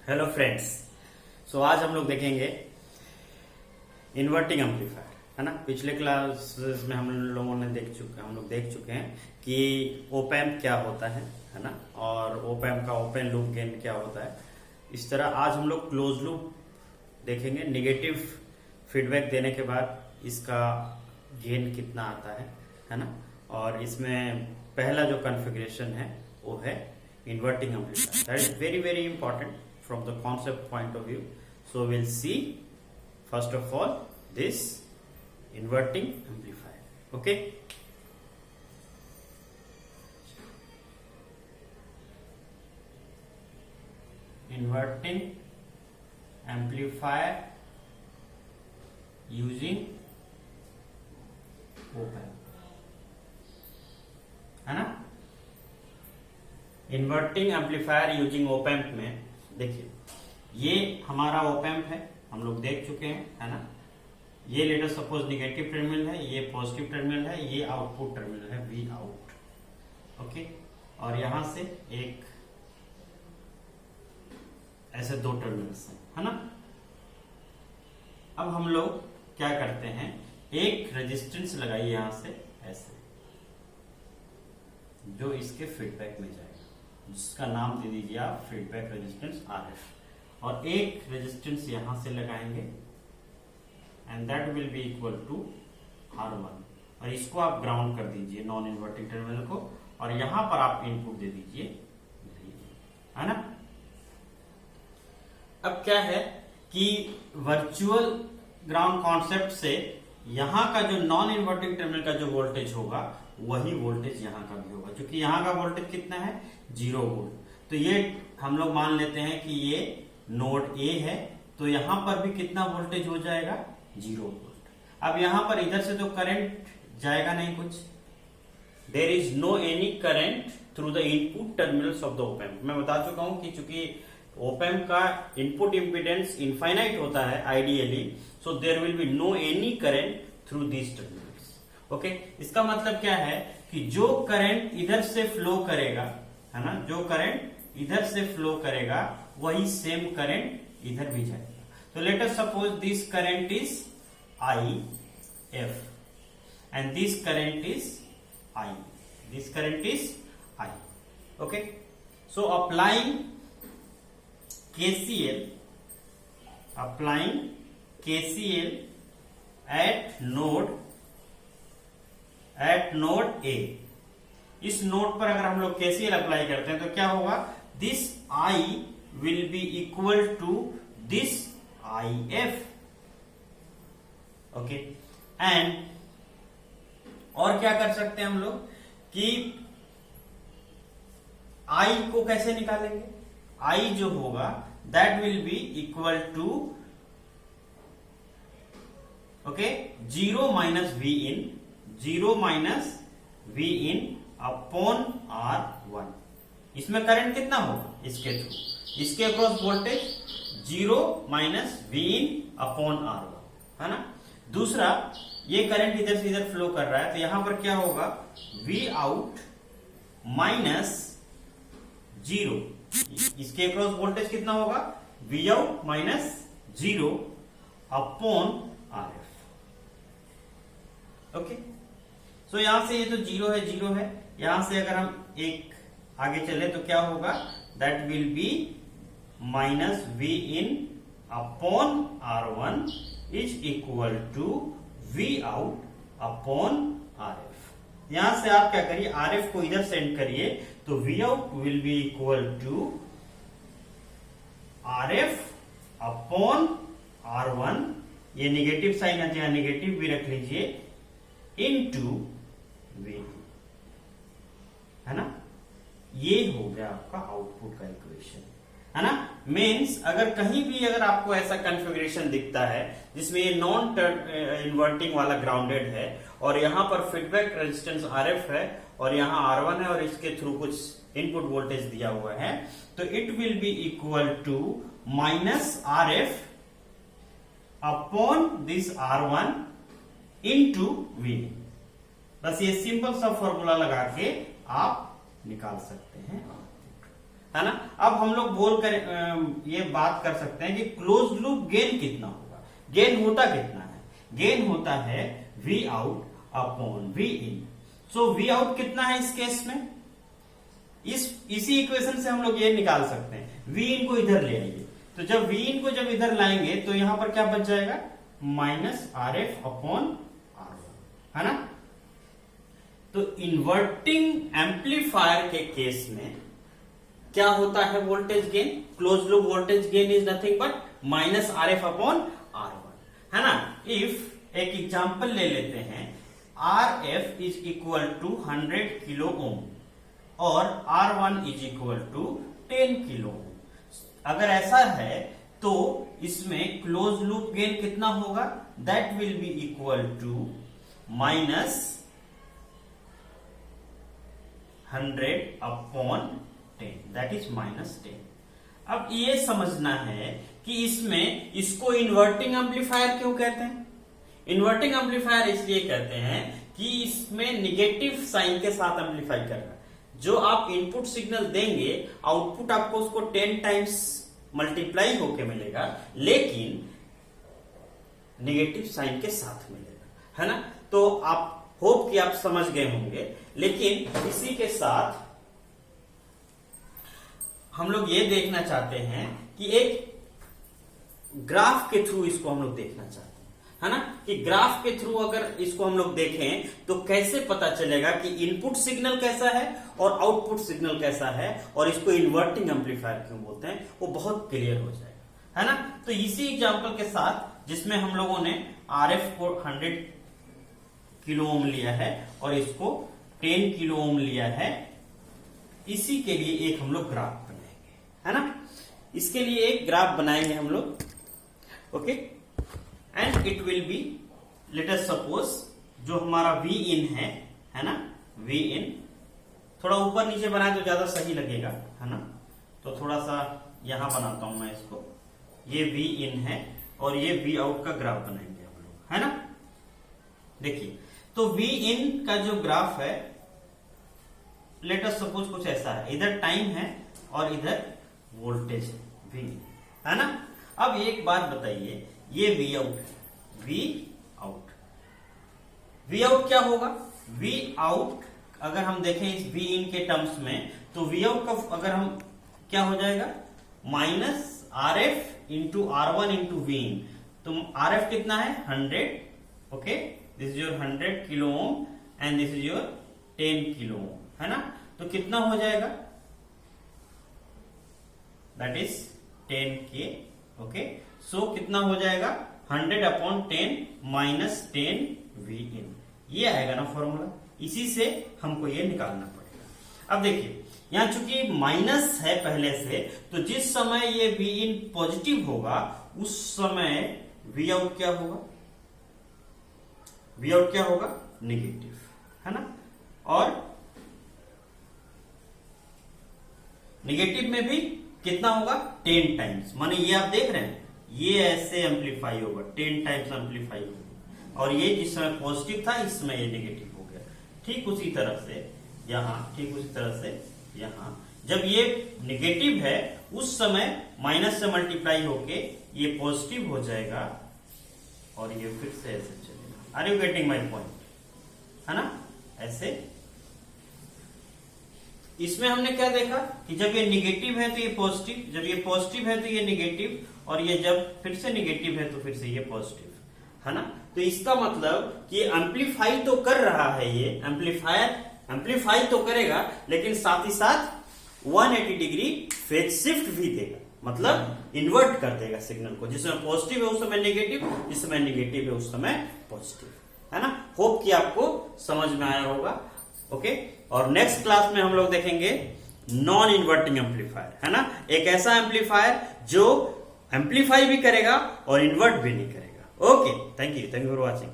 Hello friends. सो आज हम लोग देखेंगे इन्वर्टिंग एम्पलीफायर, है ना। पिछले क्लासेस में हम लोग देख चुके हैं कि ओप एम्प क्या होता है ना, और ओप एम्प का ओपन लूप गेन क्या होता है। इस तरह आज हम लोग क्लोज लूप देखेंगे। निगेटिव फीडबैक देने के बाद इसका गेन कितना आता है ना। और इसमें पहला जो कॉन्फ़िगरेशन है वो है inverting amplifier. That is very important from the concept point of view. So we'll see first of all this inverting amplifier. Okay. Inverting amplifier using op amp, है ना। Inverting amplifier using op amp में देखिए, ये हमारा op amp है, हम लोग देख चुके हैं, है ना। ये लेटर सपोज निगेटिव टर्मिनल है, ये पॉजिटिव टर्मिनल है, ये आउटपुट टर्मिनल है वी आउट। ओके, और यहां से एक ऐसे दो टर्मिनल्स हैं, है ना। अब हम लोग क्या करते हैं, एक रेजिस्टेंस लगाइए यहां से ऐसे, जो इसके फीडबैक में जाएगा, जिसका नाम दे दीजिए आप फीडबैक रेजिस्टेंस RF, और एक रेजिस्टेंस यहां से लगाएंगे and that will be equal to R1, और इसको आप ग्राउंड कर दीजिए नॉन इन्वर्टिंग टर्मिनल को, और यहां पर आप इनपुट दे दीजिए, है ना। अब क्या है कि वर्चुअल ग्राउंड कॉन्सेप्ट से यहां का जो नॉन इन्वर्टिंग टर्मिनल का जो वोल्टेज होगा वही वोल्टेज यहां का भी होगा, क्योंकि यहां का वोल्टेज कितना है 0 वोल्ट। तो ये हम लोग मान लेते हैं कि ये नोड ए है, तो यहां पर भी कितना वोल्टेज हो जाएगा 0 वोल्ट। अब यहां पर इधर से तो करंट जाएगा नहीं कुछ, there is no any current through the input terminals of the op amp. मैं बता चुका हूं कि चूंकि ओप एम्प का इनपुट इंपीडेंस इनफाइनाइट होता है ideally, so there will be no any current through these terminals. Okay, इसका मतलब क्या है कि जो करंट इधर से फ्लो करेगा, है ना, जो करंट इधर से फ्लो करेगा वही सेम करंट इधर भी जाएगा। तो let us suppose this current is IF and this current is I, this current is I। Okay, so applying KCL at node A। इस नोड पर अगर हम लोग KCL अप्लाई करते हैं तो क्या होगा, this I will be equal to this IF। Okay, and और क्या कर सकते हैं हम लोग कि I को कैसे निकालेंगे, I जो होगा that will be equal to okay 0 minus V in upon R1। इसमें करंट कितना होगा, इसके थ्रू, इसके across voltage 0 minus V in upon R1, है ना। दूसरा, ये करंट इधर से इधर फ्लो कर रहा है, तो यहां पर क्या होगा V out माइनस 0, इसके अक्रॉस वोल्टेज कितना होगा V out minus 0 upon RF। Okay, so यहां से ये तो 0 है, यहां से अगर हम एक आगे चले तो क्या होगा, that will be minus V in upon R1 is equal to V out upon RF। यहां से आप क्या करिए, RF को इधर सेंड करिए, तो V out will be equal to RF upon R1, ये निगेटिव साइन है, यहां निगेटिव भी रख लीजिए, इनटू V, है ना। ये हो गया आपका आउटपुट का इक्वेशन, है ना। मीन्स अगर कहीं भी अगर आपको ऐसा कॉन्फ़िगरेशन दिखता है जिसमें ये नॉन इन्वर्टिंग वाला ग्राउंडेड है और यहां पर फीडबैक रेजिस्टेंस RF है और यहां R1 है और इसके थ्रू कुछ इनपुट वोल्टेज दिया हुआ है, तो it will be equal to minus RF upon this R1 into V। बस ये सिंपल सा फॉर्मूला लगा के आप निकाल सकते हैं, है ना। अब हम लोग बोल कर ये बात कर सकते हैं कि क्लोज लूप गेन कितना होगा। गेन होता कितना है? गेन होता है V out upon V in. So V out कितना है इस केस में? इसी इक्वेशन से हम लोग ये निकाल सकते हैं। वी इन को इधर ले आइए, तो जब वी इन को जब इधर लाएंगे तो यहां पर क्या बच जाएगा? Minus R F upon R one, है ना। तो इन्वर्टिंग एम्पलीफायर के केस में क्या होता है voltage gain? Close loop voltage gain is nothing but minus R F upon R one, है ना। इफ एक एग्जांपल ले लेते हैं, R F is equal to 100 kilo ohm और R1 is equal to 10 kilo ohm. अगर ऐसा है तो इसमें क्लोज लूप गेन कितना होगा? That will be equal to minus 100 upon 10, that is minus 10। अब ये समझना है कि इसमें इसको इन्वर्टिंग एम्पलीफायर क्यों कहते हैं? इन्वर्टिंग एम्पलीफायर इसलिए कहते हैं कि इसमें निगेटिव साइन के साथ एम्पलीफाई कर रहा है। जो आप इनपुट सिग्नल देंगे, आउटपुट आपको उसको 10 टाइम्स मल्टीप्लाई होके मिलेगा, लेकिन नेगेटिव साइन के साथ मिलेगा, है ना। तो आप होप कि आप समझ गए होंगे। लेकिन इसी के साथ हम लोग ये देखना चाहते हैं कि एक ग्राफ के थ्रू इसको हम लोग देखना चाहते हैं, है ना, कि ग्राफ के थ्रू अगर इसको हम लोग देखें तो कैसे पता चलेगा कि इनपुट सिग्नल कैसा है और आउटपुट सिग्नल कैसा है, और इसको इन्वर्टिंग एम्पलीफायर क्यों बोलते हैं, वो बहुत क्लियर हो जाएगा, है ना। तो इसी एग्जांपल के साथ जिसमें हम लोगों ने आरएफ को 100 किलो ओम लिया है और इसको 10 किलो ओम लिया है, इसी के लिए एक हम लोग ग्राफ बनाएंगे, है ना। इसके लिए एक ग्राफ बनाएंगे हम लोग, okay. And it will B, let us suppose जो हमारा वी इन है ना, वी इन थोड़ा ऊपर नीचे बनाए तो ज्यादा सही लगेगा, है ना। तो थोड़ा सा यहां बनाता हूं मैं इसको। ये वी इन है और ये वी आउट का ग्राफ बनाएंगे हम लोग, है ना। देखिए, तो वी इन का जो ग्राफ है, लेट अस सपोज कुछ ऐसा है, इधर टाइम है और इधर वोल्टेज है, वी इन, है ना। अब एक बात बताइए, ये V out, V out, V out क्या होगा? वी आउट अगर हम देखें इस वी इन के टर्म्स में, तो वी आउट का अगर हम क्या हो जाएगा? Minus R F into R one into V in. तो आर एफ कितना है? 100, okay, this is your 100 kilo ohm and this is your 10 kilo ohm, है ना। तो कितना हो जाएगा? That is 10K, okay. सो कितना हो जाएगा? 100 अपॉन 10 माइनस 10 वी इन, ये आएगा ना फॉर्मूला। इसी से हमको ये निकालना पड़ेगा। अब देखिए, यहां चूंकि माइनस है पहले से, तो जिस समय ये वी इन पॉजिटिव होगा उस समय वी आउट क्या होगा? वी आउट क्या होगा? निगेटिव, है ना। और निगेटिव में भी कितना होगा? 10 टाइम्स। माने ये आप देख रहे हैं, ये ऐसे एम्पलीफाई होगा, 10 टाइम्स एम्पलीफाई होगा। और ये जिस समय पॉजिटिव था, इस समय ये निगेटिव हो गया। ठीक उसी तरह से यहां, ठीक उसी तरह से यहां, जब ये निगेटिव है उस समय माइनस से मल्टीप्लाई होके ये पॉजिटिव हो जाएगा और ये फिर से ऐसे चलेगा। Are you getting my point, है ना। ऐसे इसमें हमने क्या देखा कि जब ये निगेटिव है तो ये पॉजिटिव, जब ये पॉजिटिव है तो ये निगेटिव, और ये जब फिर से निगेटिव है तो फिर से ये पॉजिटिव, है ना। तो इसका मतलब कि एम्पलीफाई तो कर रहा है, ये एम्पलीफायर एम्पलीफाई तो करेगा, लेकिन साथ ही साथ 180 डिग्री फेज शिफ्ट भी देगा, मतलब इन्वर्ट कर देगा सिग्नल को। जिस समय पॉजिटिव है उस समय नेगेटिव, जिस समय नेगेटिव है उस समय पॉजिटिव, है ना। होप कि आपको समझ में आया होगा, ओके। और नेक्स्ट क्लास में हम लोग देखेंगे नॉन इन्वर्टिंग एम्पलीफायर, है ना। एक ऐसा एम्पलीफायर जो एम्पलीफाई भी करेगा और इन्वर्ट भी नहीं करेगा। Okay, thank you for watching.